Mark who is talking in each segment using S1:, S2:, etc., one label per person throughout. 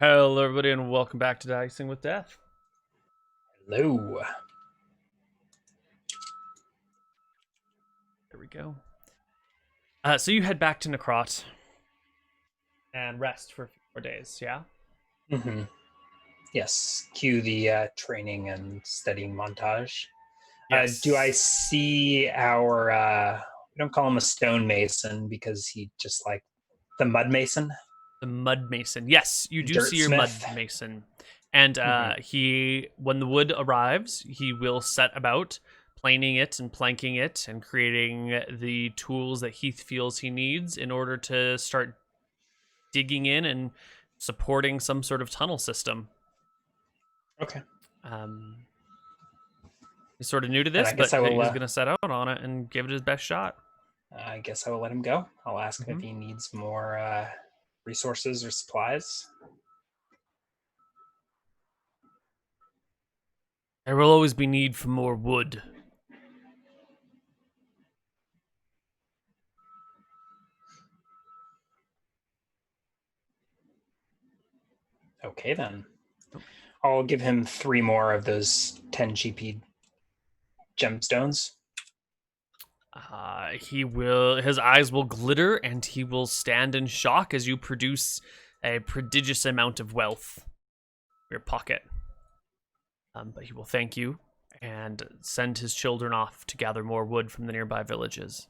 S1: Hello, everybody, and welcome back to Dicing with Death.
S2: Hello.
S1: There we go. So you head back to Necrot and rest for a few more days, yeah?
S2: Mm-hmm. Yes. Cue the training and studying montage.
S1: Yes.
S2: Do I see our? We don't call him a stonemason because he just like the mud mason,
S1: The Mud Mason. Yes, you do see your Mud
S2: dirtsmith.
S1: Mason. And
S2: Mm-hmm.
S1: when the wood arrives, he will set about planing it and planking it and creating the tools that he feels he needs in order to start digging in and supporting some sort of tunnel system.
S2: Okay.
S1: Um, He's sort of new to
S2: And
S1: this,
S2: I guess
S1: but
S2: I will.
S1: he's going to set out on it and give it his best shot.
S2: I guess I will let him go. I'll ask him
S1: Mm-hmm.
S2: if he needs more resources or supplies.
S1: There will always be need for more wood.
S2: Okay then. I'll give him 3 more of those 10 GP gemstones.
S1: His eyes will glitter and he will stand in shock as you produce a prodigious amount of wealth in your pocket. But he will thank you and send his children off to gather more wood from the nearby villages.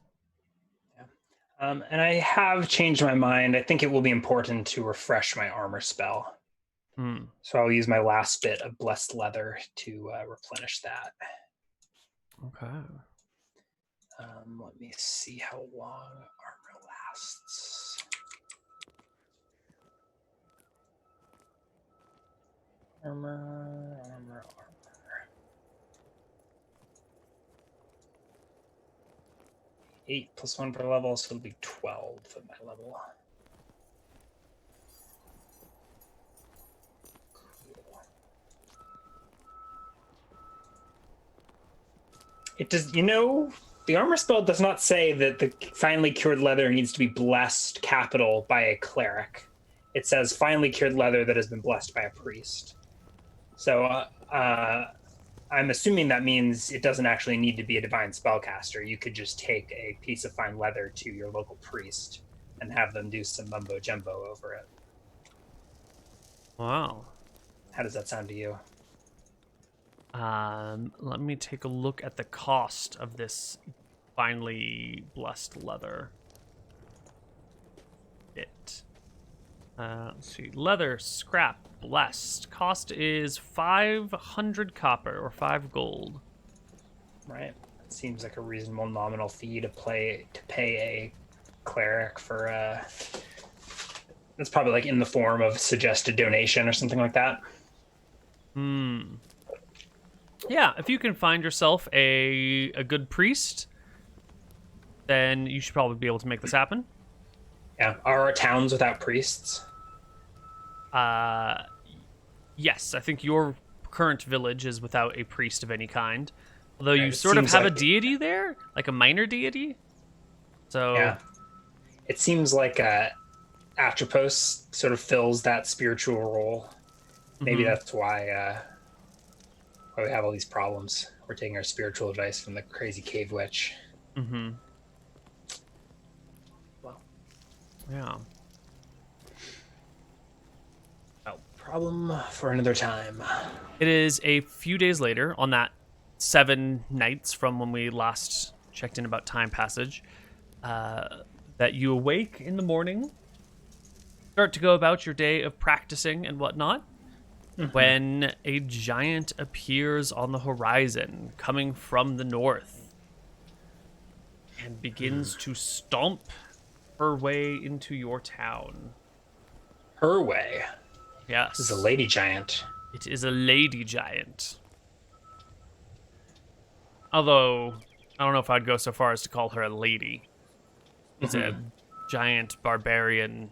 S2: And I have changed my mind. I think it will be important to refresh my armor spell.
S1: Hmm.
S2: So I'll use my last bit of blessed leather to replenish that.
S1: Okay.
S2: Let me see how long armor lasts. Armor. 8 plus 1 per level, so it'll be 12 at my level. It does, the armor spell does not say that the finely cured leather needs to be blessed capital by a cleric. It says finely cured leather that has been blessed by a priest. So I'm assuming that means it doesn't actually need to be a divine spellcaster. You could just take a piece of fine leather to your local priest and have them do some mumbo jumbo over it.
S1: Wow.
S2: How does that sound to you?
S1: Let me take a look at the cost of this finely blessed leather. Let's see. Leather, scrap, blessed. Cost is 500 copper or 5 gold.
S2: Right. It seems like a reasonable nominal fee to pay a cleric for that's probably like in the form of suggested donation or something like that.
S1: Yeah, if you can find yourself a good priest, then you should probably be able to make this happen.
S2: Yeah. Are our towns without priests?
S1: Yes, I think your current village is without a priest of any kind. Although
S2: Right,
S1: you
S2: it
S1: sort of
S2: seems
S1: have a
S2: like
S1: deity there, like a minor deity. So,
S2: yeah. It seems like Atropos sort of fills that spiritual role. Maybe that's why we have all these problems. We're taking our spiritual advice from the crazy cave witch. Well,
S1: yeah.
S2: problem for another time.
S1: It is a few days later, on that 7 nights from when we last checked in about time passage, that you awake in the morning, start to go about your day of practicing and whatnot, when a giant appears on the horizon, coming from the north, and begins to stomp her way into your town.
S2: Her way.
S1: Yes.
S2: This is a lady giant.
S1: It is a lady giant. Although, I don't know if I'd go so far as to call her a lady. It's a giant barbarian.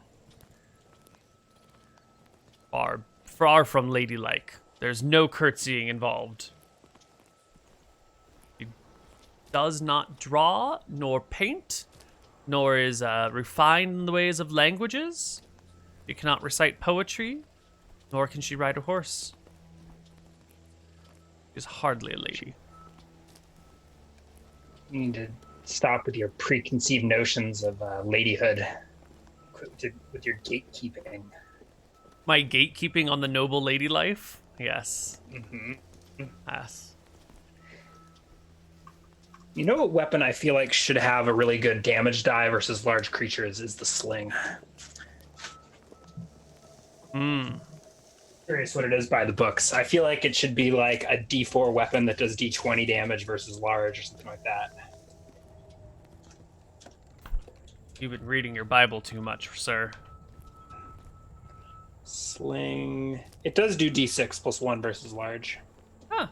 S1: Far from ladylike. There's no curtsying involved. She does not draw, nor paint, nor is refined in the ways of languages. She cannot recite poetry. Nor can she ride a horse. She's hardly a lady.
S2: You need to stop with your preconceived notions of ladyhood with your gatekeeping.
S1: My gatekeeping on the noble lady life? Yes.
S2: Mm-hmm.
S1: Yes.
S2: You know what weapon I feel like should have a really good damage die versus large creatures is the sling. Curious what it is by the books. I feel like it should be like a D4 weapon that does D20 damage versus large or something like that.
S1: You've been reading your Bible too much, sir.
S2: Sling. It does do D6 plus 1 versus large.
S1: Huh.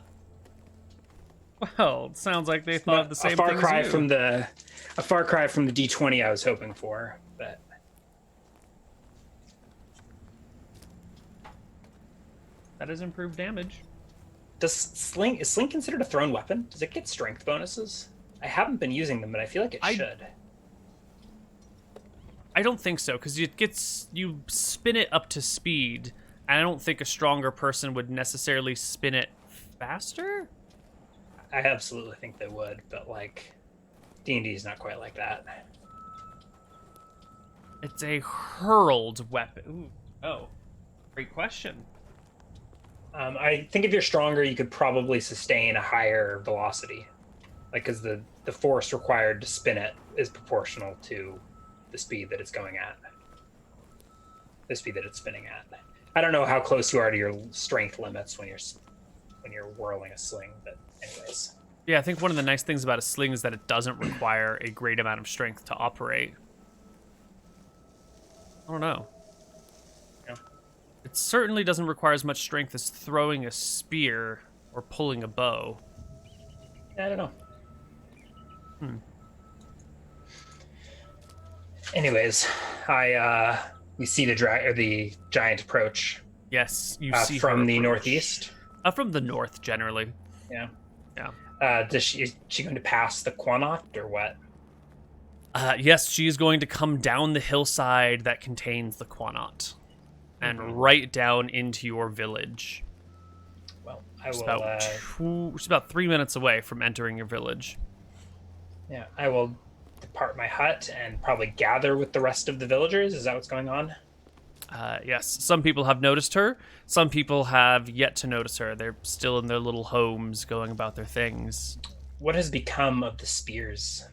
S1: Well, it sounds like they thought of the same thing as you.
S2: A far cry from the D20 I was hoping for, but
S1: that is improved damage.
S2: is sling considered a thrown weapon? Does it get strength bonuses? I haven't been using them, but I feel like it should.
S1: I don't think so, because you spin it up to speed, and I don't think a stronger person would necessarily spin it faster.
S2: I absolutely think they would, but like D&D is not quite like that.
S1: It's a hurled weapon. Ooh. Oh, great question.
S2: I think if you're stronger, you could probably sustain a higher velocity, like because the force required to spin it is proportional to the speed that it's going at, the speed that it's spinning at. I don't know how close you are to your strength limits when you're whirling a sling, but anyways.
S1: Yeah, I think one of the nice things about a sling is that it doesn't require a great amount of strength to operate. I don't know.
S2: Yeah.
S1: It certainly doesn't require as much strength as throwing a spear or pulling a bow.
S2: I don't know. Anyways, we see the giant approach.
S1: Yes, you see
S2: from the
S1: approach.
S2: northeast.
S1: From the north, generally.
S2: Yeah.
S1: Yeah.
S2: Is she going to pass the Quanot or what?
S1: Yes, she is going to come down the hillside that contains the Quanot, and right down into your village.
S2: Well, I will.
S1: It's about 3 minutes away from entering your village.
S2: Yeah, I will depart my hut and probably gather with the rest of the villagers. Is that what's going on?
S1: Yes, some people have noticed her. Some people have yet to notice her. They're still in their little homes going about their things.
S2: What has become of the spears?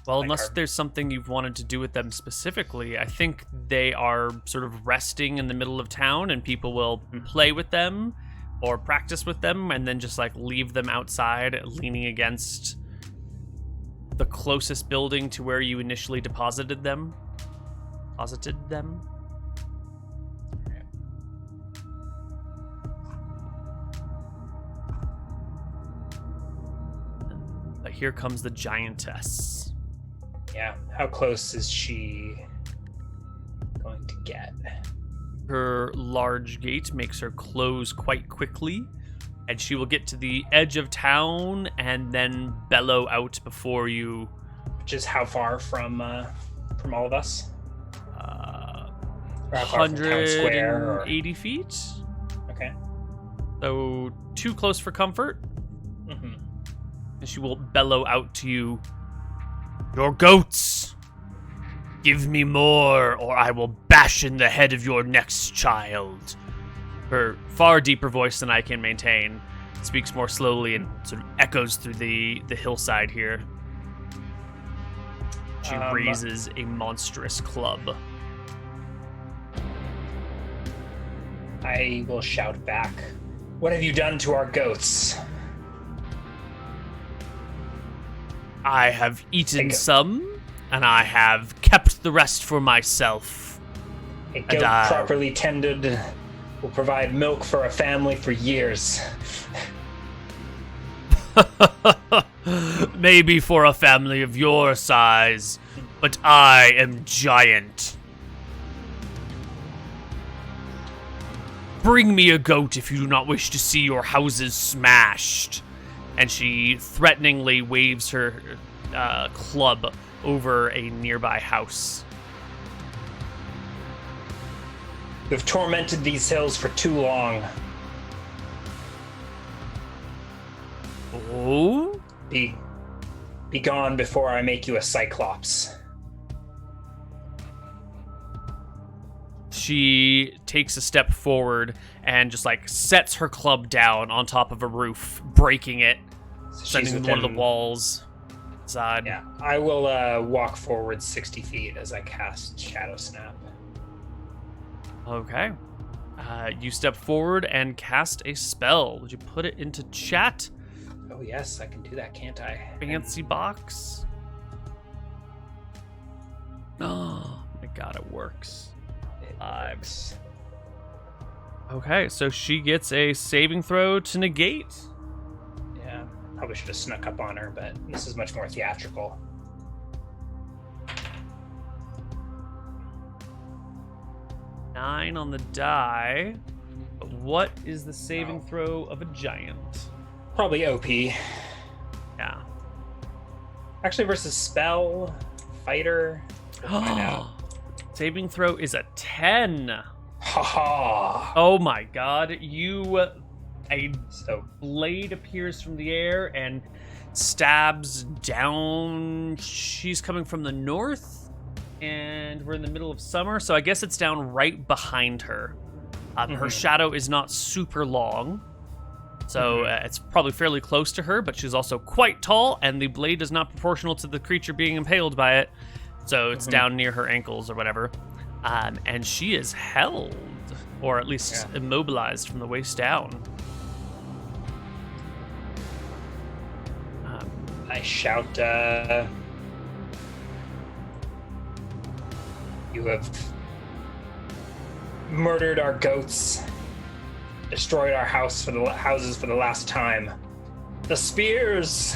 S1: Well, unless there's something you've wanted to do with them specifically, I think they are sort of resting in the middle of town, and people will play with them or practice with them and then just like leave them outside leaning against the closest building to where you initially deposited them. But here comes the giantess.
S2: Yeah, how close is she going to get?
S1: Her large gate makes her close quite quickly, and she will get to the edge of town and then bellow out before you.
S2: Which is how far from all of us?
S1: 180 feet.
S2: Okay.
S1: So too close for comfort.
S2: Mm-hmm.
S1: And she will bellow out to you, "Your goats! Give me more, or I will bash in the head of your next child." Her far deeper voice than I can maintain speaks more slowly and sort of echoes through the hillside here. She raises a monstrous club.
S2: I will shout back, "What have you done to our goats?"
S1: I have eaten some, and I have kept the rest for myself.
S2: A goat properly tended will provide milk for a family for years.
S1: Maybe for a family of your size, but I am giant. Bring me a goat if you do not wish to see your houses smashed. And she threateningly waves her club over a nearby house.
S2: We've tormented these hills for too long.
S1: Oh?
S2: Be gone before I make you a cyclops.
S1: She takes a step forward and just like sets her club down on top of a roof, breaking it,
S2: So
S1: sending one of the walls inside.
S2: Yeah, I will walk forward 60 feet as I cast Shadow Snap.
S1: Okay. You step forward and cast a spell. Would you put it into chat?
S2: Oh yes, I can do that, can't I?
S1: Fancy box. Oh my god, it works.
S2: It
S1: Five.
S2: works.
S1: Okay, so she gets a saving throw to negate.
S2: Yeah, probably should have snuck up on her, but this is much more theatrical.
S1: 9 on the die. But what is the saving throw of a giant?
S2: Probably OP.
S1: Yeah.
S2: Actually, versus spell, fighter. We'll find out.
S1: Saving throw is a 10.
S2: Haha.
S1: Oh my god. A
S2: So
S1: blade appears from the air and stabs down. She's coming from the north, and we're in the middle of summer, so I guess it's down right behind her. Her shadow is not super long, so it's probably fairly close to her, but she's also quite tall, and the blade is not proportional to the creature being impaled by it, so it's down near her ankles or whatever. And she is held, or at least immobilized from the waist down.
S2: I shout, you have murdered our goats, destroyed our houses for the last time. The spears!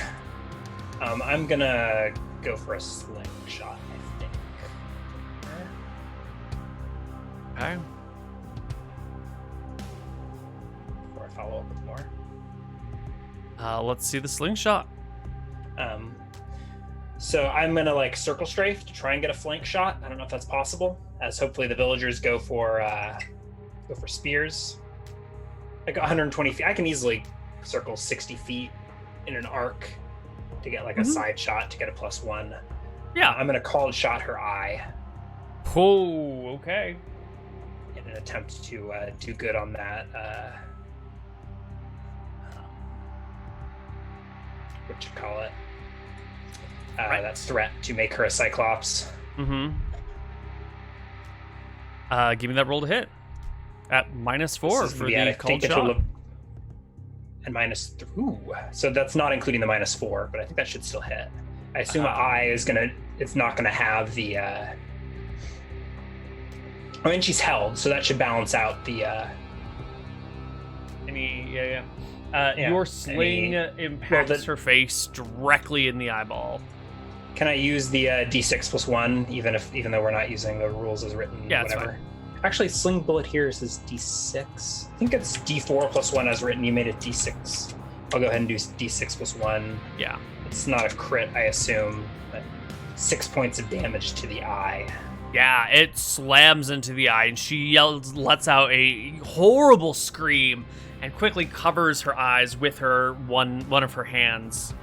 S2: I'm gonna go for a slingshot, I think.
S1: Okay.
S2: Before I follow up with more.
S1: Let's see the slingshot.
S2: So I'm gonna like circle strafe to try and get a flank shot. I don't know if that's possible, as hopefully the villagers go for spears. Like 120 feet. I can easily circle 60 feet in an arc to get like a side shot to get a +1.
S1: Yeah.
S2: I'm gonna call shot her eye
S1: Oh, okay.
S2: in an attempt to do good on that. What you call it?
S1: Right.
S2: That threat to make her a cyclops.
S1: Mm-hmm. Give me that roll to hit. At -4
S2: This is
S1: for
S2: gonna be
S1: the
S2: at,
S1: called
S2: a total
S1: shot.
S2: of- and -3. So that's not including the -4, but I think that should still hit. I assume eye is it's not gonna have the I mean, she's held, so that should balance out the
S1: Your sling impacts
S2: well,
S1: her face directly in the eyeball.
S2: Can I use the D6 +1, even though we're not using the rules as written?
S1: Yeah, that's
S2: whatever.
S1: fine.
S2: Actually, sling bullet here says D6. I think it's D4 +1 as written. You made it D6. I'll go ahead and do D6 +1.
S1: Yeah.
S2: It's not a crit, I assume, but 6 points of damage to the eye.
S1: Yeah, it slams into the eye, and she lets out a horrible scream, and quickly covers her eyes with her one of her hands.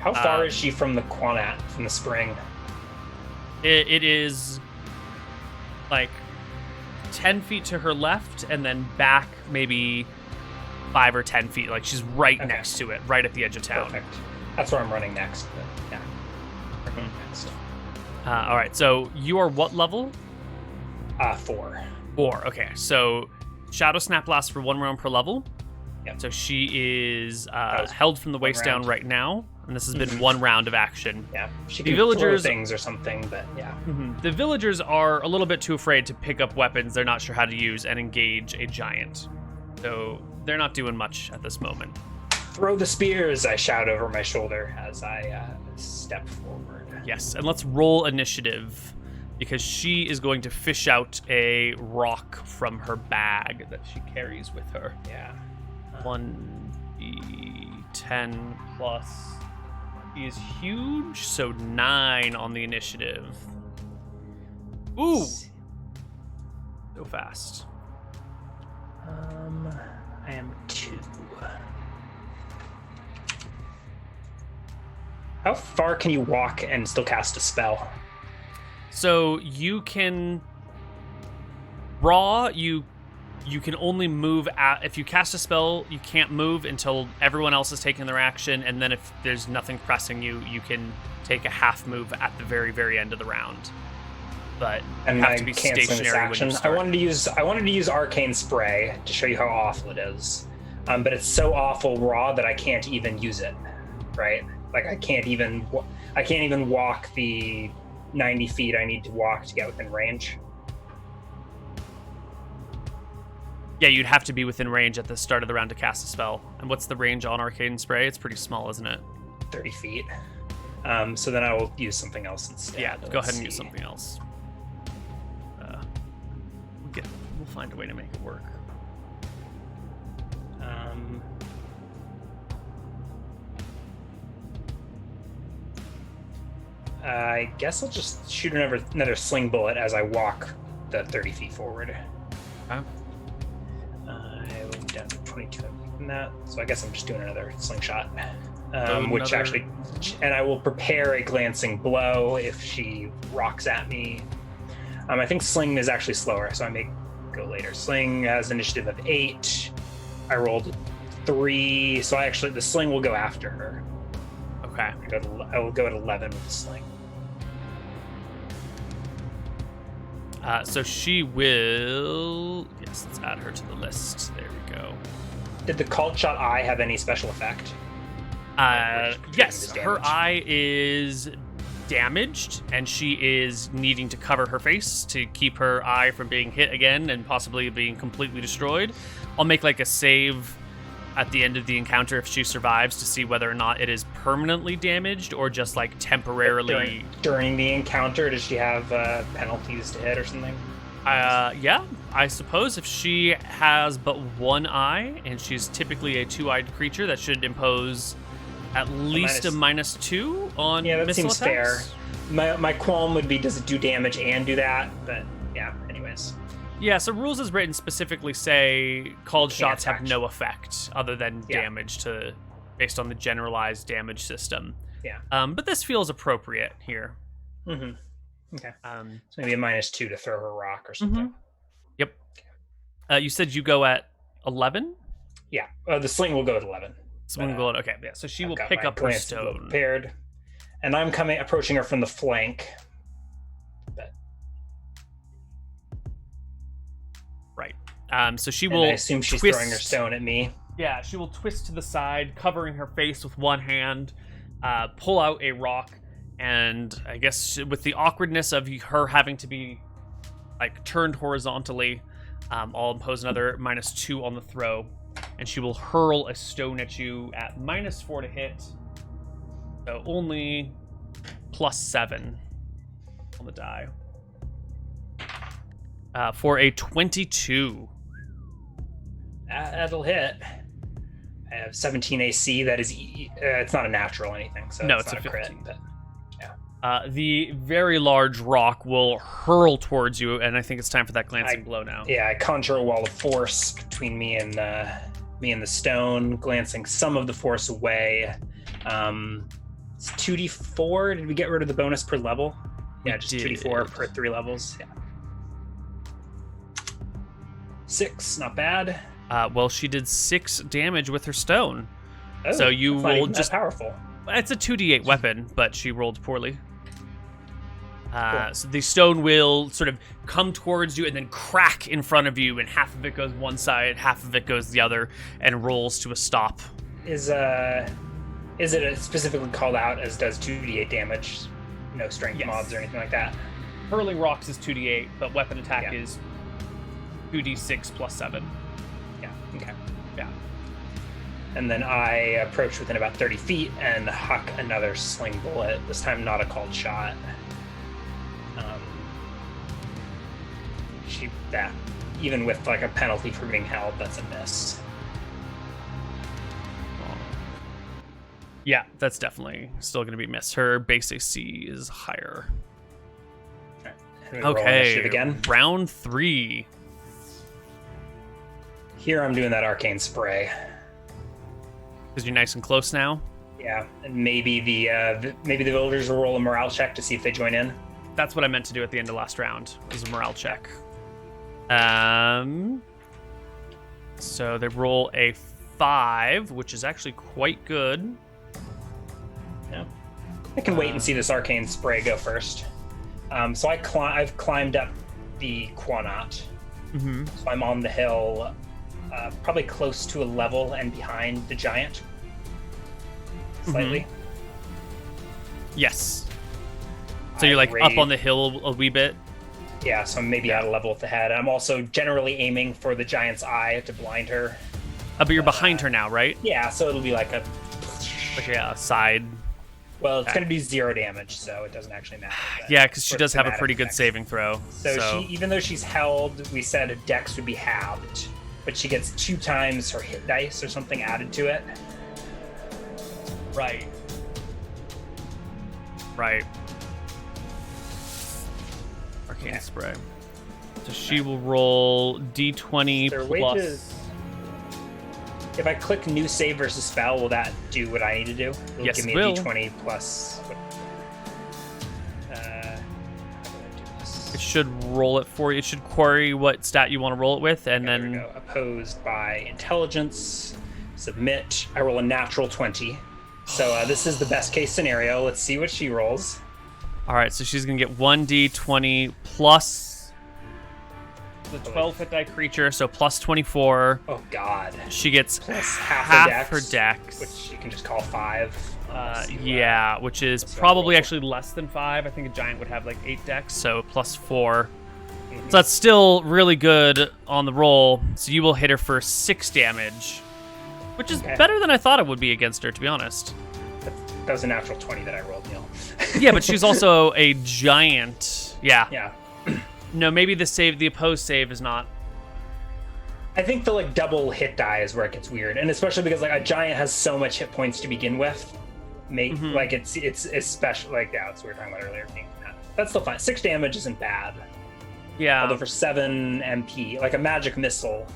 S2: How far is she from the Quanat, from the spring?
S1: It is like 10 feet to her left, and then back maybe 5 or 10 feet. Like she's right next to it, right at the edge of town.
S2: Perfect. That's where I'm running next. But yeah, we're going next.
S1: All right, so you are what level?
S2: 4.
S1: 4. Okay, so Shadow Snap lasts for 1 round per level.
S2: Yep.
S1: So she is held from the waist down right now, and this has been 1 round of action.
S2: Yeah, she
S1: The
S2: can
S1: villagers-
S2: throw things or something, but yeah.
S1: The villagers are a little bit too afraid to pick up weapons they're not sure how to use and engage a giant. So they're not doing much at this moment.
S2: Throw the spears, I shout over my shoulder as I step forward.
S1: Yes, and let's roll initiative, because she is going to fish out a rock from her bag that she carries with her.
S2: Yeah.
S1: 1d10 plus. He is huge, so 9 on the initiative. Ooh! So fast.
S2: I am 2. How far can you walk and still cast a spell?
S1: So you can you can only move if you cast a spell, you can't move until everyone else has taken their action, and then if there's nothing pressing you, you can take a half move at the very, very end of the round. But you have to be stationary when you start.
S2: I wanted to use Arcane Spray to show you how awful it is. But it's so awful raw that I can't even use it. Right? Like I can't even walk the 90 feet I need to walk to get within range.
S1: Yeah, you'd have to be within range at the start of the round to cast a spell. And what's the range on Arcane Spray? It's pretty small, isn't it?
S2: 30 feet. So then I will use something else instead.
S1: Yeah, go ahead and use something else. We'll find a way to make it work.
S2: I guess I'll just shoot another sling bullet as I walk the 30 feet forward.
S1: Okay.
S2: I went down to 22 from that, so I guess I'm just doing another slingshot. And I will prepare a glancing blow if she rocks at me. I think sling is actually slower, so I may go later. Sling has initiative of 8. I rolled 3, so the sling will go after her.
S1: Okay.
S2: I will go at 11 with the sling.
S1: So she will... Yes, let's add her to the list. There we go.
S2: Did the cult shot eye have any special effect?
S1: Yes, her eye is damaged, and she is needing to cover her face to keep her eye from being hit again and possibly being completely destroyed. I'll make like a save at the end of the encounter if she survives to see whether or not it is permanently damaged or just like temporarily.
S2: During the encounter, does she have penalties to hit or something?
S1: Yeah, I suppose if she has but one eye and she's typically a 2-eyed creature, that should impose at least a -2 on
S2: that
S1: missile
S2: seems
S1: attacks.
S2: fair. My qualm would be, does it do damage and do that? But yeah, anyways.
S1: Yeah, so rules as written specifically say called shots have no effect other than damage based on the generalized damage system.
S2: Yeah.
S1: But this feels appropriate here.
S2: Mm-hmm. Okay. So maybe a -2 to throw her rock or something.
S1: Mm-hmm. Yep. You said you go at 11?
S2: Yeah. The sling will go at 11.
S1: Sling will go at, okay, yeah. So she will pick up her stone.
S2: Prepared. And I'm approaching her from the flank.
S1: Right. So she will.
S2: I assume she's throwing her stone at me.
S1: Yeah, she will twist to the side, covering her face with one hand, pull out a rock, and I guess with the awkwardness of her having to be like turned horizontally, I'll impose another -2 on the throw, and she will hurl a stone at you at -4 to hit. So only +7 on the die. For a 22.
S2: That'll hit. I have 17 AC. That is, it's not a natural anything, so
S1: no,
S2: it's not
S1: a
S2: crit.
S1: 15.
S2: But yeah.
S1: The very large rock will hurl towards you, and I think it's time for that glancing blow now.
S2: Yeah, I conjure a wall of force between me and the stone, glancing some of the force away. It's 2d4. Did we get rid of the bonus per level? Yeah, just 2d4 per 3 levels. Yeah. 6, not bad.
S1: Well, she did 6 damage with her stone.
S2: Oh,
S1: so you rolled just
S2: powerful.
S1: It's a 2d8 weapon, but she rolled poorly. Cool. So the stone will sort of come towards you and then crack in front of you, and half of it goes one side, half of it goes the other, and rolls to a stop.
S2: Is it specifically called out as does 2d8 damage? No strength mods or anything like that?
S1: Hurling rocks is 2d8, but weapon attack is 2d6 plus 7.
S2: Yeah, okay.
S1: Yeah.
S2: And then I approach within about 30 feet and huck another sling bullet, this time not a called shot. Even with like a penalty for being held, that's a miss.
S1: Yeah, that's definitely still going to be missed. Her base AC is higher.
S2: Right. Okay,
S1: again. Round 3.
S2: Here I'm doing that arcane spray.
S1: Because you're nice and close now.
S2: Yeah, and maybe the villagers will roll a morale check to see if they join in.
S1: That's what I meant to do at the end of last round. Was a morale check. So they roll a 5, which is actually quite good.
S2: Yeah, I can wait and see this arcane spray go first. So I've climbed up the Quanat.
S1: Mm-hmm.
S2: So I'm on the hill, probably close to a level and behind the giant. Slightly.
S1: Yes. So you're like up on the hill a wee bit.
S2: Yeah, so I'm maybe out of level with the head. I'm also generally aiming for the giant's eye to blind her.
S1: But you're behind her now, right?
S2: Yeah, so it'll be like a
S1: side.
S2: Well, it's going to do 0 damage, so it doesn't actually matter.
S1: Yeah, because she does have a pretty good saving throw.
S2: So she, even though she's held, we said dex would be halved, but she gets 2 times her hit dice or something added to it.
S1: Right. Right. Arcane spray. So she will roll d20
S2: Their
S1: plus.
S2: wages. If I click new save versus spell, will that do what I need to do? It'll
S1: Yes,
S2: give me
S1: it will.
S2: a d20 plus. How do I do this?
S1: It should roll it for you. It should query what stat you want to roll it with, and
S2: There we
S1: then
S2: go. Opposed by intelligence. Submit. I roll a natural 20. So this is the best case scenario. Let's see what she rolls.
S1: all right. So she's gonna get 1d20 plus the 12 hit die creature, so plus 24.
S2: Oh God.
S1: She gets
S2: Plus
S1: half
S2: half
S1: her dex.
S2: which you can just call 5.
S1: Yeah, which is probably actually less than 5. I think a giant would have like 8 dex, so plus 4. So that's still really good on the roll. So you will hit her for 6 damage, which is better than I thought it would be against her, to be honest.
S2: That was a natural 20 that I rolled, Neal.
S1: Yeah, but she's also a giant. Yeah.
S2: Yeah.
S1: No, maybe the opposed save is not.
S2: I think the like double hit die is where it gets weird, and especially because like a giant has so much hit points to begin with. Like it's especially like that's what we were talking about earlier. That's still fine. 6 damage isn't bad.
S1: Yeah.
S2: Although for 7 MP, like a magic missile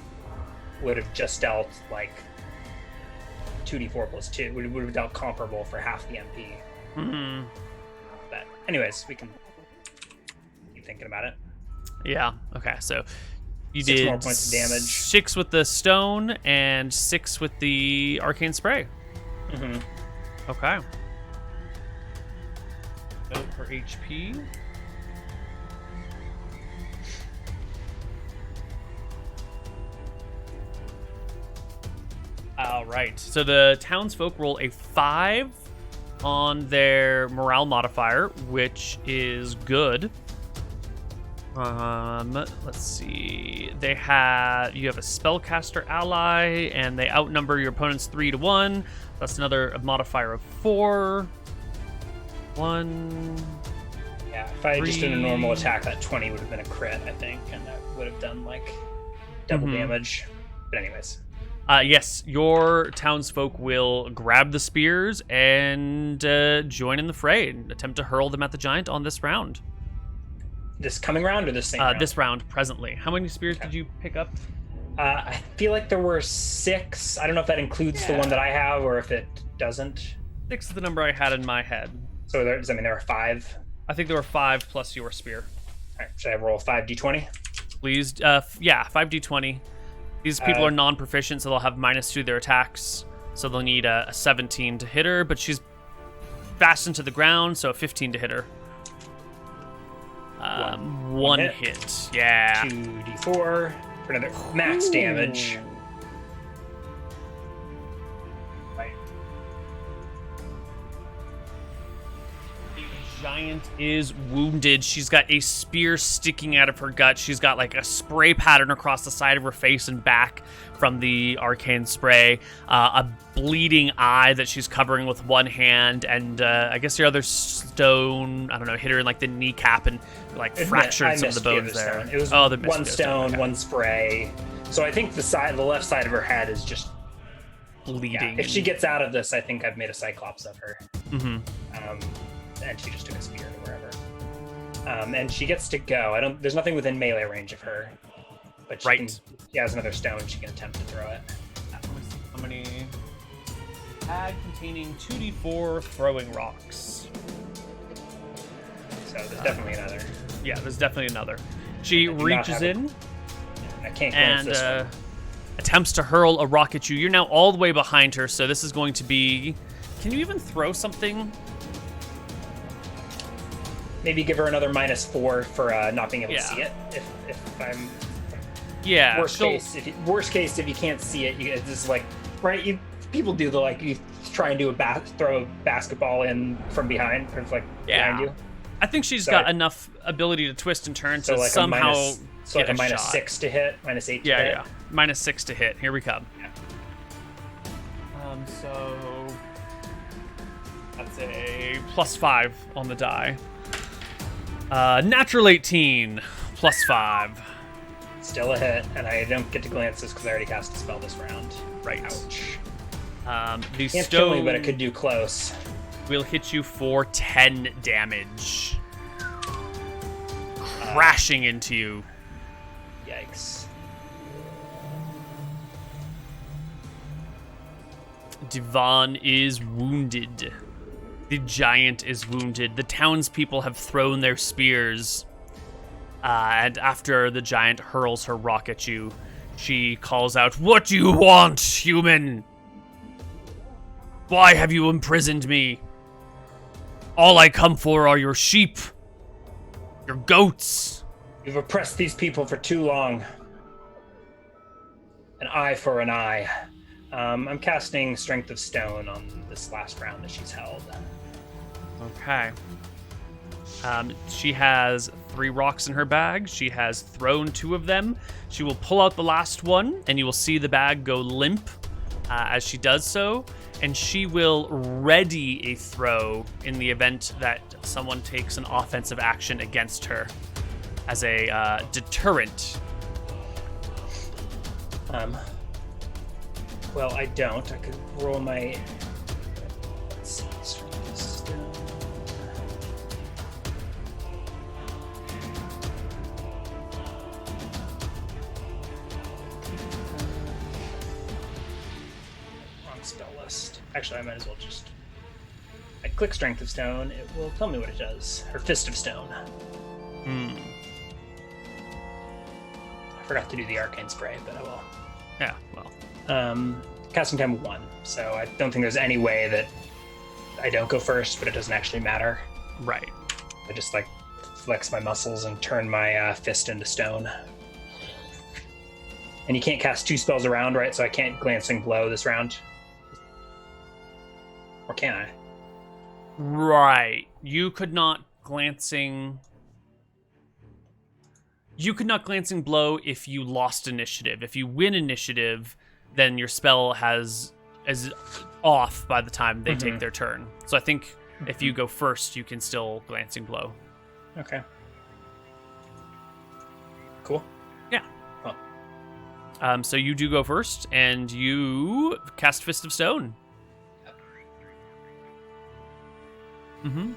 S2: would have just dealt like 2d4 plus 2. Would have dealt comparable for half the MP.
S1: Mm-hmm.
S2: But anyways, we can keep thinking about it.
S1: Yeah. Okay. So you
S2: 6
S1: did
S2: more points of damage.
S1: 6 with the stone and 6 with the arcane spray.
S2: Mm-hmm.
S1: Okay. Note her HP. All right. So the townsfolk roll a 5 on their morale modifier, which is good. Let's see. You have a spellcaster ally, and they outnumber your opponents 3 to 1. That's another modifier of 4. 1.
S2: Yeah, if I just did a normal attack, that 20 would have been a crit, I think, and that would have done like double damage. But anyways.
S1: Yes, your townsfolk will grab the spears and join in the fray and attempt to hurl them at the giant on this round.
S2: This coming round or this same round?
S1: This round, presently. How many spears did you pick up?
S2: I feel like there were 6. I don't know if that includes the one that I have or if it doesn't.
S1: 6 is the number I had in my head.
S2: So does that mean there are 5?
S1: I think there were 5 plus your spear.
S2: All right, should I roll 5d20?
S1: Please, yeah, 5d20. These people are non-proficient, so they'll have -2 to their attacks. So they'll need a 17 to hit her, but she's fastened to the ground, so a 15 to hit her. One hit. Yeah.
S2: 2d4 for another max damage. Right.
S1: Giant is wounded. She's got a spear sticking out of her gut. She's got like a spray pattern across the side of her face and back from the arcane spray. A bleeding eye that she's covering with one hand, and I guess your other stone, I don't know, hit her in like the kneecap and like fractured some of the bones there.
S2: Stone. It was one stone, okay. One spray. So I think the left side of her head is just
S1: bleeding.
S2: Yeah, if she gets out of this, I think I've made a cyclops of her.
S1: Mm-hmm.
S2: And she just took a spear to wherever. And she gets to go. There's nothing within melee range of her. But
S1: Right.
S2: she has another stone. She can attempt to throw it.
S1: How many? Bag containing 2d4 throwing rocks.
S2: So there's definitely another.
S1: Yeah, there's definitely another. She
S2: I do not
S1: reaches
S2: have
S1: in
S2: I can't glance
S1: and
S2: this one.
S1: attempts to hurl a rock at you. You're now all the way behind her, so this is going to be... Can you even throw something?
S2: Maybe give her another -4 for not being able
S1: Yeah.
S2: to see it. If I'm
S1: Yeah.
S2: worst case, if you can't see it, it's just like right. People do you try and do throw a basketball in from behind, or it's like behind you.
S1: I think she's
S2: So
S1: got enough ability to twist and turn
S2: So
S1: to
S2: like
S1: somehow
S2: like a
S1: get a shot.
S2: -6 to hit, -8 to
S1: Yeah,
S2: hit.
S1: yeah. -6 to hit. Here we come.
S2: Yeah.
S1: So that's a +5 on the die. Natural 18 +5.
S2: Still a hit, and I don't get to glance this because I already cast a spell this round.
S1: Right.
S2: Ouch.
S1: The
S2: Can't
S1: stone
S2: kill me, but it could do close.
S1: will hit you for 10 damage. Crashing into you.
S2: Yikes.
S1: Divan is wounded. The giant is wounded. The townspeople have thrown their spears. And after the giant hurls her rock at you, she calls out, "What do you want, human? Why have you imprisoned me? All I come for are your sheep, your goats."
S2: You've oppressed these people for too long. An eye for an eye. I'm casting Strength of Stone on this last round that she's held.
S1: Okay. She has 3 rocks in her bag. She has thrown 2 of them. She will pull out the last one, and you will see the bag go limp as she does so. And she will ready a throw in the event that someone takes an offensive action against her as a deterrent.
S2: Well, I don't. I could roll my. Let's see. Strength of Stone. Wrong spell list. Actually, I might as well just. I click Strength of Stone. It will tell me what it does. Or Fist of Stone. I forgot to do the Arcane Spray, but I will.
S1: Yeah, well.
S2: Casting time 1, so I don't think there's any way that I don't go first, but it doesn't actually matter.
S1: Right.
S2: I just flex my muscles and turn my fist into stone. And you can't cast 2 spells around, right? So I can't Glancing Blow this round. Or can I?
S1: Right. You could not glancing blow if you lost initiative. If you win initiative, then your spell is off by the time they take their turn. So I think if you go first, you can still glancing blow.
S2: Okay. Cool.
S1: Yeah.
S2: Well.
S1: So you do go first, and you cast Fist of Stone. Mm-hmm.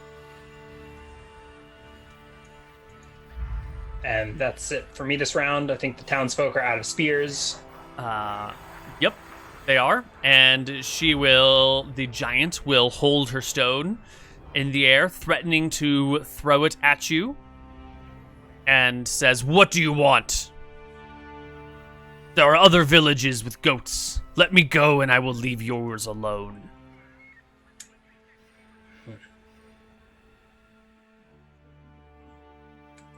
S2: And that's it for me this round. I think the townsfolk are out of spears.
S1: Yep, they are. And the giant will hold her stone in the air, threatening to throw it at you, and says, "What do you want? There are other villages with goats. Let me go and I will leave yours alone."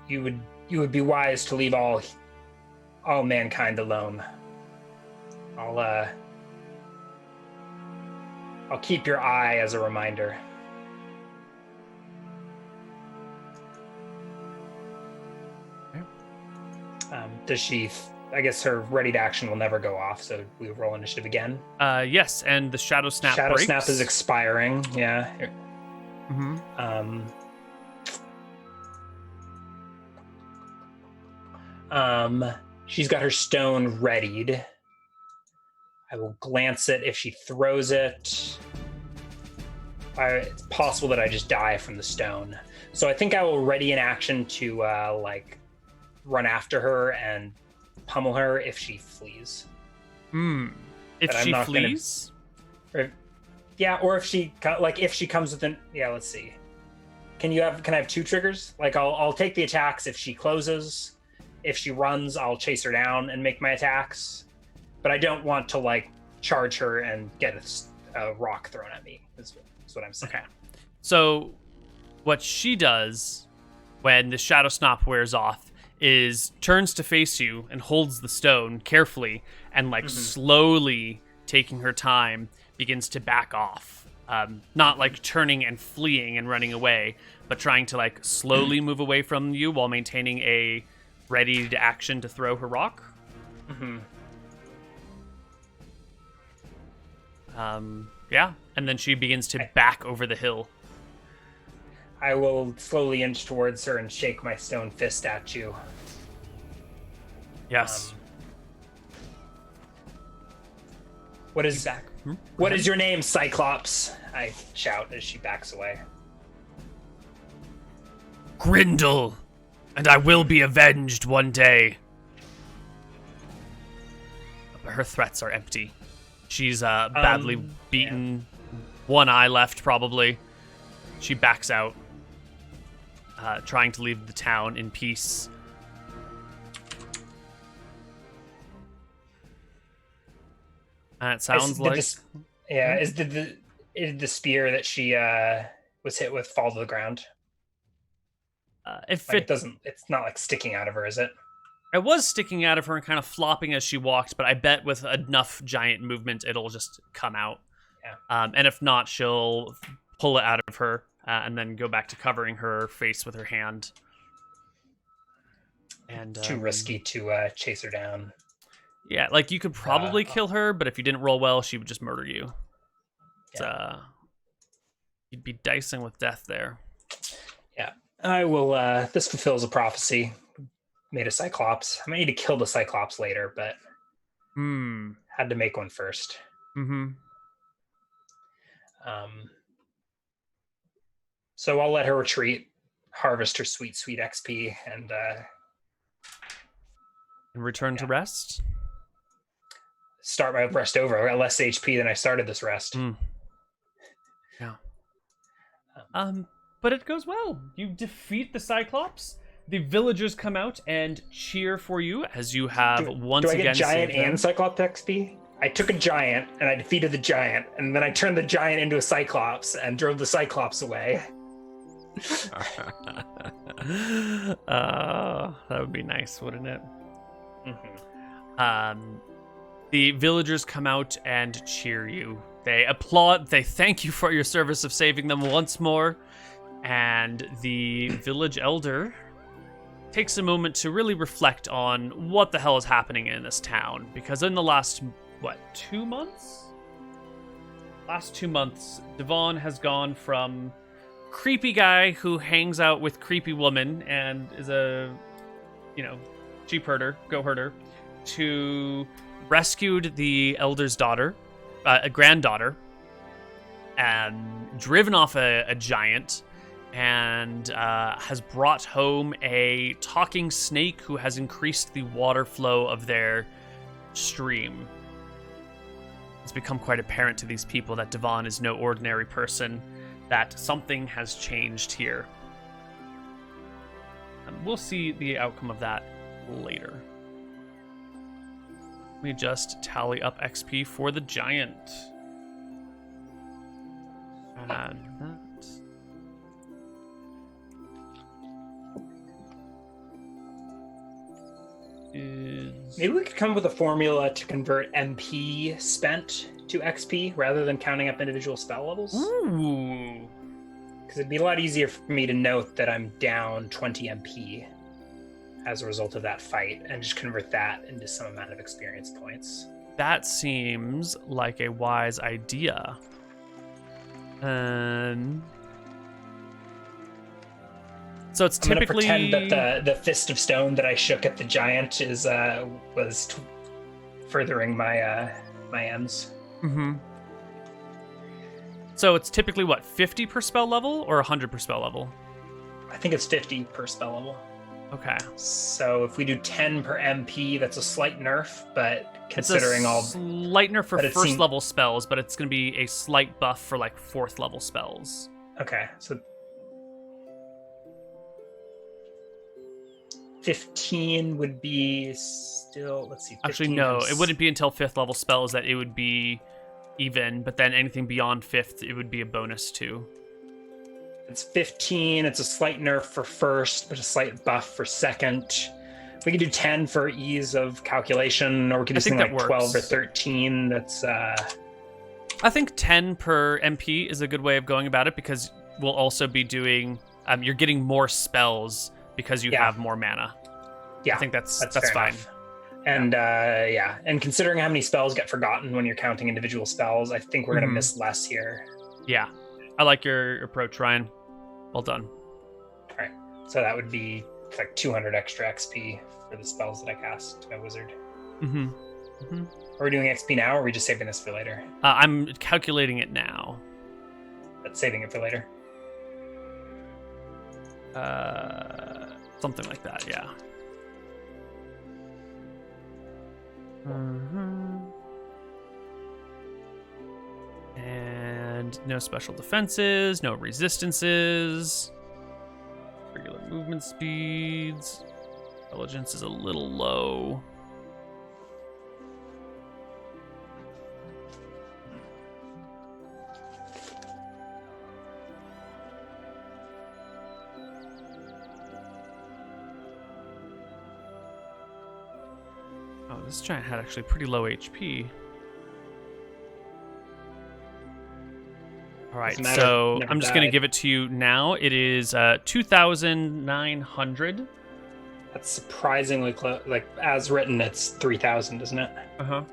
S2: You would be wise to leave all mankind alone. I'll keep your eye as a reminder. Does she? I guess her ready to action will never go off, so we roll initiative again.
S1: Yes, and the Shadow Snap
S2: Shadow
S1: breaks.
S2: Snap is expiring. Yeah.
S1: Mm-hmm.
S2: She's got her stone readied. I will glance it. If she throws it, it's possible that I just die from the stone. So I think I will ready an action to run after her and pummel her if she flees.
S1: If
S2: But I'm
S1: she
S2: not gonna-
S1: flees?
S2: Or if she if she comes within. Yeah, let's see. Can I have 2 triggers? Like I'll take the attacks if she closes. If she runs, I'll chase her down and make my attacks. But I don't want to like charge her and get a rock thrown at me. Is what I'm saying.
S1: Okay. So what she does when the shadow snap wears off is turns to face you and holds the stone carefully and like slowly taking her time begins to back off. Not like turning and fleeing and running away, but trying to like slowly move away from you while maintaining a ready to action to throw her rock. Yeah, and then she begins to back over the hill.
S2: I will slowly inch towards her and shake my stone fist at you.
S1: Yes.
S2: What is your name, Cyclops? I shout as she backs away.
S1: Grindel, and I will be avenged one day. But her threats are empty. She's badly beaten. Yeah. One eye left, probably. She backs out, trying to leave the town in peace. And it sounds like...
S2: Is the spear that she was hit with fall to the ground? It's not like sticking out of her, is it?
S1: It was sticking out of her and kind of flopping as she walked, but I bet with enough giant movement, it'll just come out.
S2: Yeah.
S1: And if not, she'll pull it out of her and then go back to covering her face with her hand. And
S2: too risky to chase her down.
S1: Yeah, like you could probably kill her, but if you didn't roll well, she would just murder you. Yeah. You'd be dicing with death there.
S2: Yeah, I will. This fulfills a prophecy. Made a Cyclops. I might need to kill the Cyclops later, but had to make one first. So I'll let her retreat, harvest her sweet XP, and
S1: return to rest.
S2: Start my rest over. I got less HP than I started this rest.
S1: Yeah. But it goes well. You defeat the Cyclops. The villagers come out and cheer for you as you have once again.
S2: Do I get giant and Cyclops XP? I took a giant and I defeated the giant, and then I turned the giant into a Cyclops and drove the Cyclops away.
S1: That would be nice, wouldn't it? The villagers come out and cheer you. They applaud. They thank you for your service of saving them once more. And the village elder takes a moment to really reflect on what the hell is happening in this town. Because in the last, 2 months? Last 2 months, Devon has gone from creepy guy who hangs out with creepy woman and is a, sheep herder, goat herder, to rescued the elder's daughter, a granddaughter, and driven off a giant, and has brought home a talking snake who has increased the water flow of their stream. It's become quite apparent to these people that Devon is no ordinary person, that something has changed here. And we'll see the outcome of that later. Let me just tally up XP for the giant. And that.
S2: Maybe we could come up with a formula to convert MP spent to XP rather than counting up individual spell levels.
S1: Ooh.
S2: Because it'd be a lot easier for me to note that I'm down 20 MP as a result of that fight and just convert that into some amount of experience points.
S1: That seems like a wise idea. So it's typically...
S2: I'm gonna pretend that the fist of stone that I shook at the giant was furthering my ends.
S1: So it's typically 50 per spell level or 100 per spell level?
S2: I think it's 50 per spell level.
S1: Okay.
S2: So if we do 10 per MP, that's a slight nerf, but
S1: It's a
S2: considering all...
S1: slight nerf for
S2: but it
S1: first
S2: seem-
S1: level spells, but it's going to be a slight buff for like 4th level spells.
S2: Okay, so 15 would be still, let's see. 15
S1: Actually, no,
S2: times-
S1: it wouldn't be until 5th level spells that it would be even, but then anything beyond 5th, it would be a bonus too.
S2: It's 15, it's a slight nerf for first, but a slight buff for second. We could do 10 for ease of calculation, or we could do something like 12 or 13. That's
S1: I think 10 per MP is a good way of going about it, because we'll also be doing you're getting more spells because you have more mana.
S2: Yeah,
S1: I think that's
S2: fair
S1: fine.
S2: enough. And and considering how many spells get forgotten when you're counting individual spells, I think we're gonna miss less here.
S1: Yeah, I like your approach, Ryan. Well done.
S2: All right, so that would be like 200 extra XP for the spells that I cast to my wizard. Are we doing XP now, or are we just saving this for later?
S1: I'm calculating it now.
S2: That's saving it for later.
S1: Something like that, yeah. And no special defenses, no resistances, regular movement speeds. Intelligence is a little low. Oh, this giant had actually pretty low HP. All right,
S2: Doesn't matter,
S1: so
S2: never
S1: I'm just going to
S2: died.
S1: give it to you now. It is 2,900.
S2: That's surprisingly close. Like, as written, it's 3,000, isn't it?
S1: Uh-huh.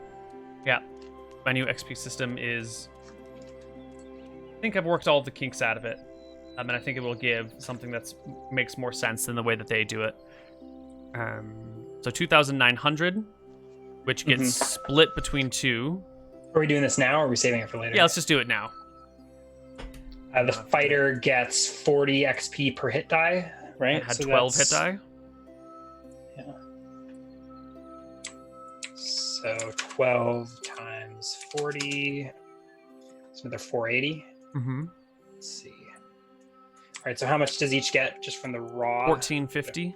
S1: Yeah. My new XP system is... I think I've worked all the kinks out of it. And I think it will give something that makes more sense than the way that they do it. So 2,900, which gets split between two.
S2: Are we doing this now, or are we saving it for later?
S1: Yeah, let's just do it now.
S2: The fighter gets 40 XP per hit die, right?
S1: It had 12 hit die.
S2: Yeah. So 12 times 40. It's another 480.
S1: Mm-hmm.
S2: Let's see. All right, so how much does each get just from the raw?
S1: 1450.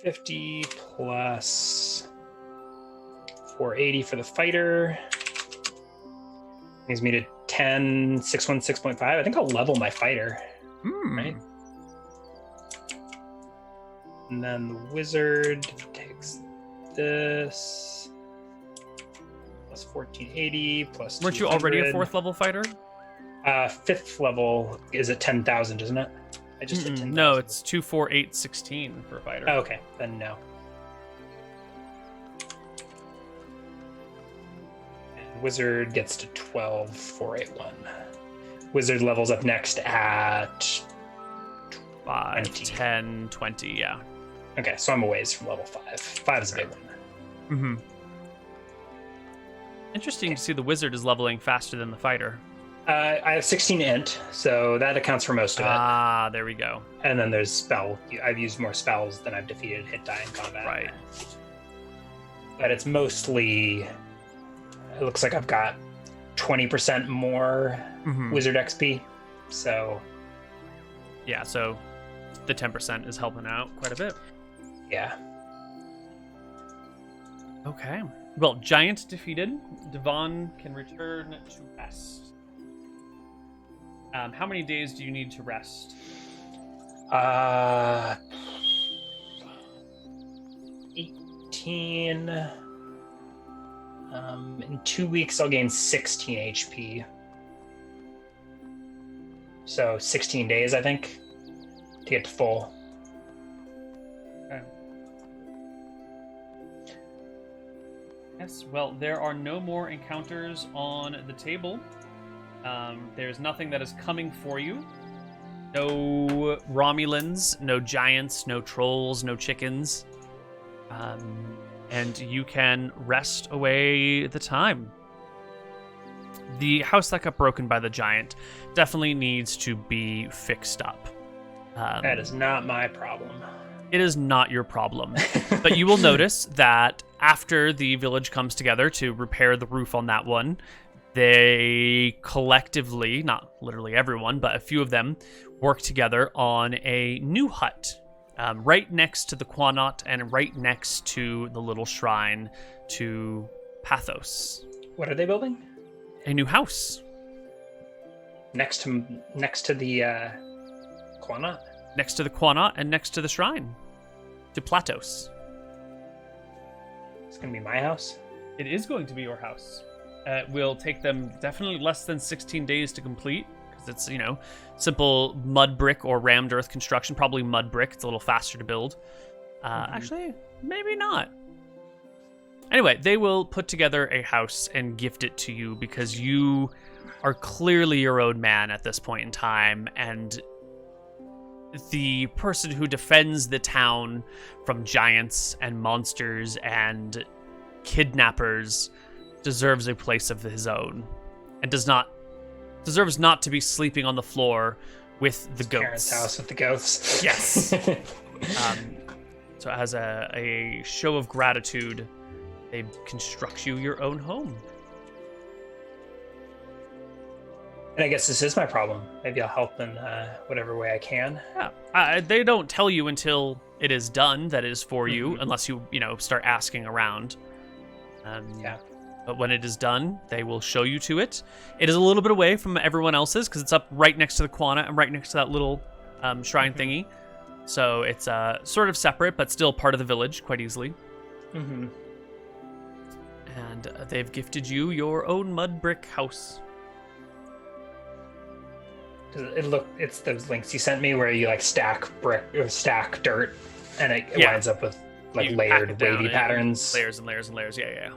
S2: 50 plus 480 for the fighter. Brings me to 10, 616.5. I think I'll level my fighter. Right? And then the wizard takes this. Plus 1480, plus
S1: Weren't you already a
S2: 200.
S1: 4th level fighter?
S2: 5th level is at 10,000, isn't it? I just hit 10,000.
S1: No, it's 24816 for a fighter.
S2: Oh, okay, then no. And wizard gets to 12,481. Wizard levels up next at
S1: 5,
S2: 20.
S1: 10, 20, yeah.
S2: Okay, so I'm a ways from level 5. 5 is a big one.
S1: Mm-hmm. Interesting to see the wizard is leveling faster than the fighter.
S2: I have 16 int, so that accounts for most of it.
S1: Ah, there we go.
S2: And then there's spell. I've used more spells than I've defeated hit die in combat.
S1: Right.
S2: But it's mostly... It looks like I've got 20% more wizard XP. So,
S1: Yeah, so the 10% is helping out quite a bit.
S2: yeah.
S1: Okay. Well, giant defeated. Devon can return to rest. How many days do you need to rest?
S2: 18. In 2 weeks, I'll gain 16 HP. So 16 days, I think, to get to full.
S1: Okay. Yes, well, there are no more encounters on the table. There's nothing that is coming for you. No Romulans, no giants, no trolls, no chickens. And you can rest away the time. The house that got broken by the giant definitely needs to be fixed up.
S2: That is not my problem.
S1: It is not your problem. But you will notice that after the village comes together to repair the roof on that one, they collectively, not literally everyone, but a few of them, work together on a new hut right next to the Quanot and right next to the little shrine to Pathos.
S2: What are they building?
S1: A new house.
S2: Next to the Quanot?
S1: Next to the Quanot and next to the shrine to Platos.
S2: It's going to be my house?
S1: It is going to be your house. It will take them definitely less than 16 days to complete, because it's, simple mud brick or rammed earth construction. Probably mud brick. It's a little faster to build. Actually, maybe not. Anyway, they will put together a house and gift it to you because you are clearly your own man at this point in time, and the person who defends the town from giants and monsters and kidnappers deserves a place of his own, and deserves not to be sleeping on the floor with the goats.
S2: Parents' house with the ghosts.
S1: Yes. So as a show of gratitude, they construct you your own home.
S2: And I guess this is my problem. Maybe I'll help in whatever way I can.
S1: Yeah. They don't tell you until it is done that it is for you, unless you start asking around.
S2: Yeah.
S1: But when it is done, they will show you to it. It is a little bit away from everyone else's because it's up right next to the Quana and right next to that little shrine thingy. So it's sort of separate, but still part of the village quite easily.
S2: Mm-hmm.
S1: And they've gifted you your own mud brick house.
S2: It's those links you sent me where you stack brick or stack dirt, and it winds up with layered wavy patterns.
S1: Layers and layers and layers. Yeah.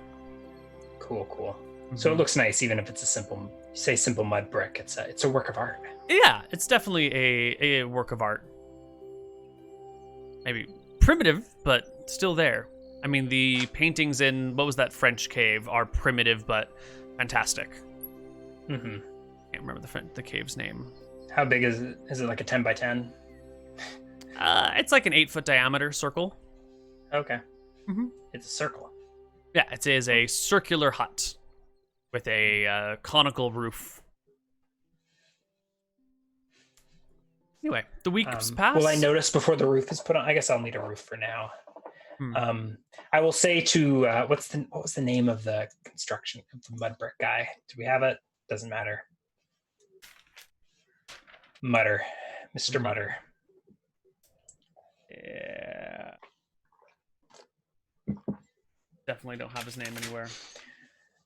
S2: Cool. Mm-hmm. So it looks nice, even if it's a simple mud brick. It's a work of art.
S1: Yeah, it's definitely a work of art. Maybe primitive, but still there. I mean, the paintings in, what was that French cave, are primitive but fantastic.
S2: Mm-hmm.
S1: Can't remember the cave's name.
S2: How big is it? Is it like a 10 by 10?
S1: It's like an 8-foot diameter circle.
S2: Okay.
S1: Mm-hmm.
S2: It's a circle.
S1: Yeah, it is a circular hut with a conical roof. Anyway, the weeks pass.
S2: Will I notice before the roof is put on? I guess I'll need a roof for now. I will say to what was the name of the construction of the mud brick guy? Do we have it? Doesn't matter. Mutter, Mr. Mutter.
S1: Yeah. Definitely don't have his name anywhere.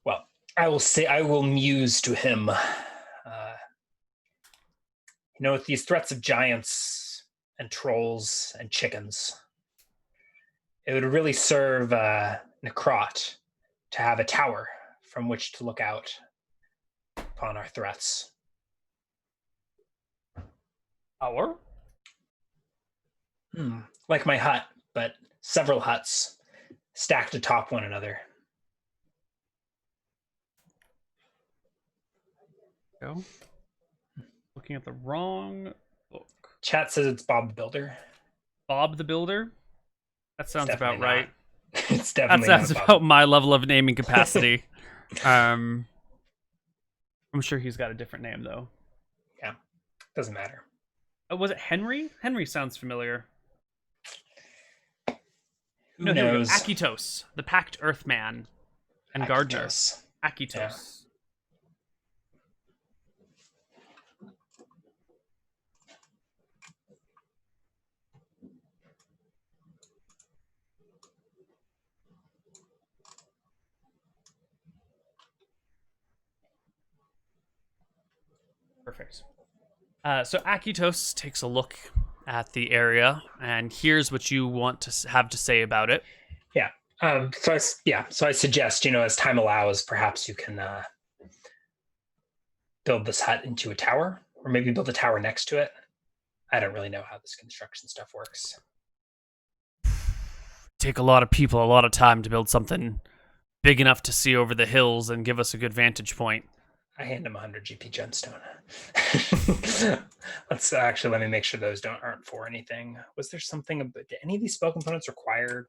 S2: Well, I will muse to him. With these threats of giants and trolls and chickens, it would really serve Necrot to have a tower from which to look out upon our threats.
S1: Tower?
S2: Like my hut, but several huts stacked atop one another.
S1: Go. Looking at the wrong book.
S2: Chat says it's Bob the Builder.
S1: Bob the Builder? That sounds about right.
S2: It's definitely
S1: that sounds about my level of naming capacity. I'm sure he's got a different name, though.
S2: Yeah, doesn't matter.
S1: Was it Henry? Henry sounds familiar.
S2: Who knows?
S1: Akitos, the Packed Earthman and Gardener. Akitos.
S2: Yeah.
S1: Perfect. So Akitos takes a look at the area, and here's what you want to have to say about it.
S2: Yeah. So I suggest, as time allows, perhaps you can build this hut into a tower, or maybe build a tower next to it. I don't really know how this construction stuff works.
S1: Take a lot of people, a lot of time to build something big enough to see over the hills and give us a good vantage point.
S2: I hand him 100 GP gemstone. Let me make sure those aren't for anything. Was there something about, did any of these spell components require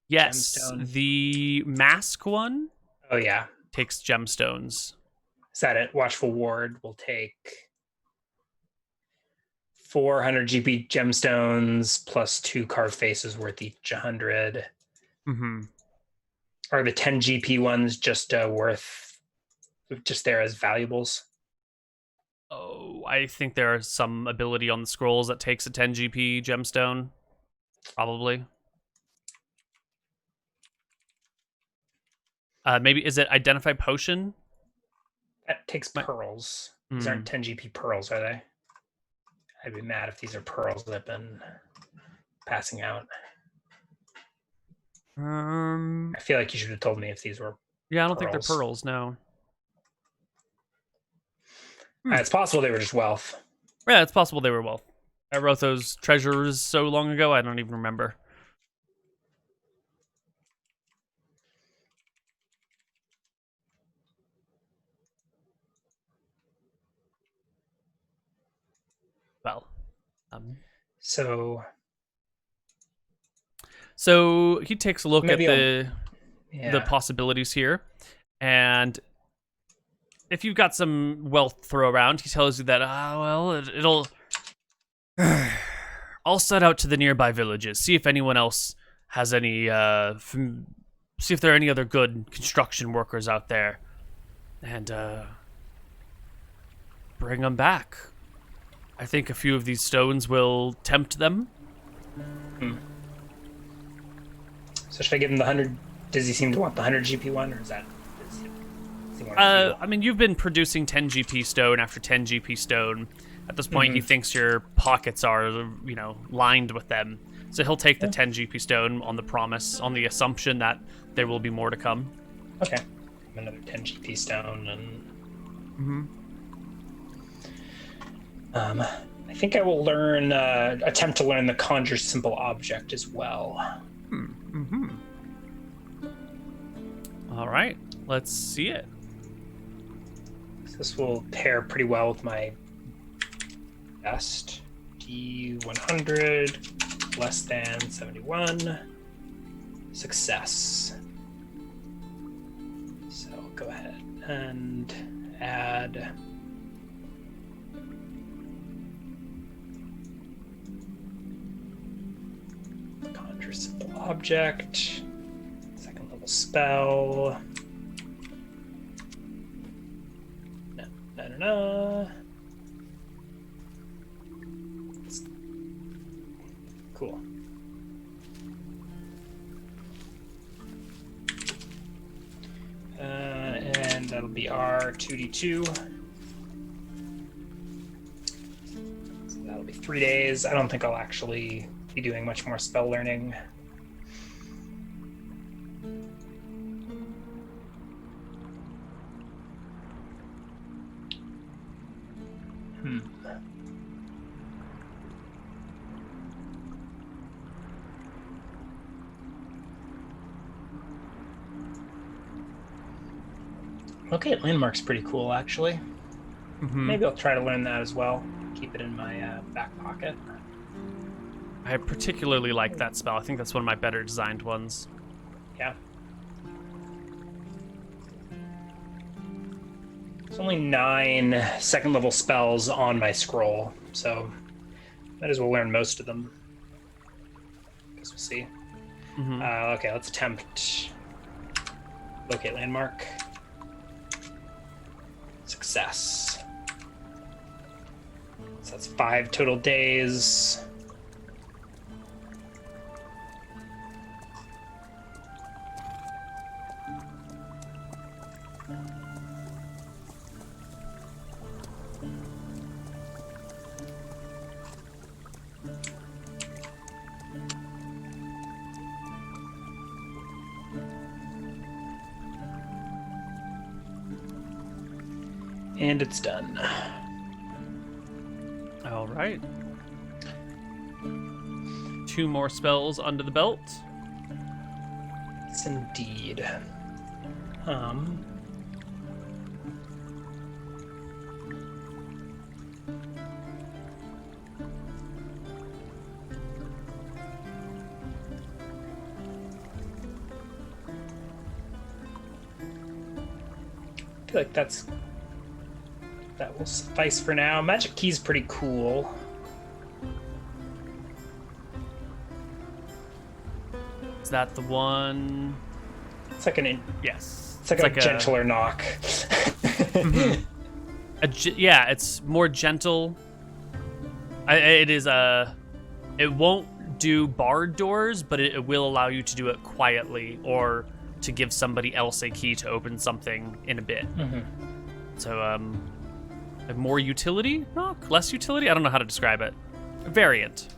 S1: Yes,
S2: gemstone?
S1: the mask one
S2: Oh yeah,
S1: takes gemstones.
S2: is that it? Watchful Ward will take 400 GP gemstones plus 2 carved faces worth each 100.
S1: Mm-hmm.
S2: Are the 10 GP ones just there as valuables?
S1: Oh, I think there is some ability on the scrolls that takes a 10 GP gemstone. Probably. Maybe, is it Identify Potion?
S2: That takes pearls. These aren't 10 GP pearls, are they? I'd be mad if these are pearls that I've been passing out. I feel like you should have told me if these were.
S1: Yeah, I don't think they're pearls. No.
S2: It's possible they were just wealth.
S1: Yeah, it's possible they were wealth. I wrote those treasures so long ago, I don't even remember. Well,
S2: so
S1: he takes a look at the possibilities here, and if you've got some wealth to throw around, he tells you that it'll I'll set out to the nearby villages, see if anyone else has any see if there are any other good construction workers out there, and bring them back. I think a few of these stones will tempt them.
S2: So should I give him the 100? Does he seem to want the 100 GP one, or is that?
S1: I mean, you've been producing 10 GP stone after 10 GP stone. At this point, he thinks your pockets are, lined with them. So he'll take the 10 GP stone on the assumption that there will be more to come.
S2: Okay. Another 10 GP stone and. I think I will attempt to learn the conjure simple object as well.
S1: All right, let's see it.
S2: So this will pair pretty well with my best. D100, less than 71. Success. So I'll go ahead and add. Conjure simple object. Second level spell. No. Cool. And that'll be our 2d2. So that'll be 3 days. I don't think I'll actually be doing much more spell learning. Okay, landmark's pretty cool, actually. Maybe I'll try to learn that as well. Keep it in my back pocket.
S1: I particularly like that spell. I think that's one of my better designed ones.
S2: Yeah. There's only 9 second level spells on my scroll, so might as well learn most of them. Guess we'll see. Okay, let's attempt locate landmark. Success. So that's 5 total days. And it's done.
S1: All right. 2 more spells under the belt.
S2: Yes, indeed. feel like that will suffice for now. Magic key's pretty cool.
S1: Is that the one?
S2: It's like
S1: Yes.
S2: It's like a gentler knock.
S1: Mm-hmm. Yeah, it's more gentle. It is a. It won't do barred doors, but it will allow you to do it quietly, or to give somebody else a key to open something in a bit.
S2: Mm-hmm.
S1: So, a more utility knock, less utility. I don't know how to describe it. A variant.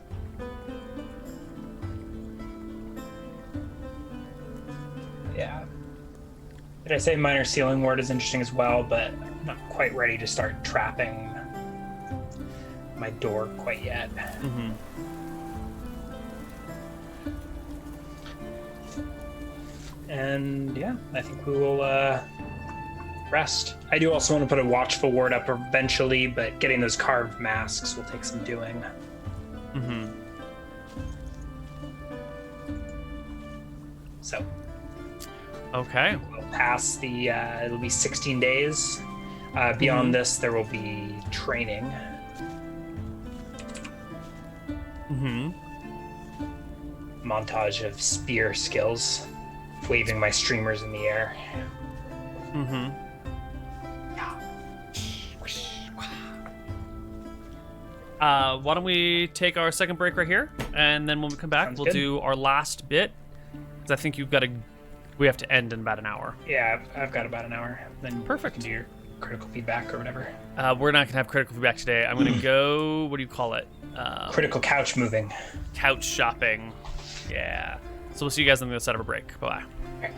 S2: Yeah. Did I say minor sealing ward is interesting as well, but I'm not quite ready to start trapping my door quite yet.
S1: Mm-hmm.
S2: And yeah, I think we will rest. I do also want to put a watchful ward up eventually, but getting those carved masks will take some doing.
S1: Mm-hmm.
S2: So.
S1: Okay.
S2: We'll pass the, it'll be 16 days. Beyond this, there will be training.
S1: Mm-hmm.
S2: Montage of spear skills. Waving my streamers in the air.
S1: Mm-hmm. Why don't we take our second break right here, and then when we come back,
S2: Sounds
S1: we'll
S2: good.
S1: do our last bit. Because I think we have to end in about an hour.
S2: Yeah, I've got about an hour. Then
S1: Perfect.
S2: You can do your critical feedback or whatever.
S1: We're not gonna have critical feedback today. I'm gonna go. What do you call it?
S2: Critical couch moving.
S1: Couch shopping. Yeah. So we'll see you guys on the other side of a break. Bye.
S2: Okay.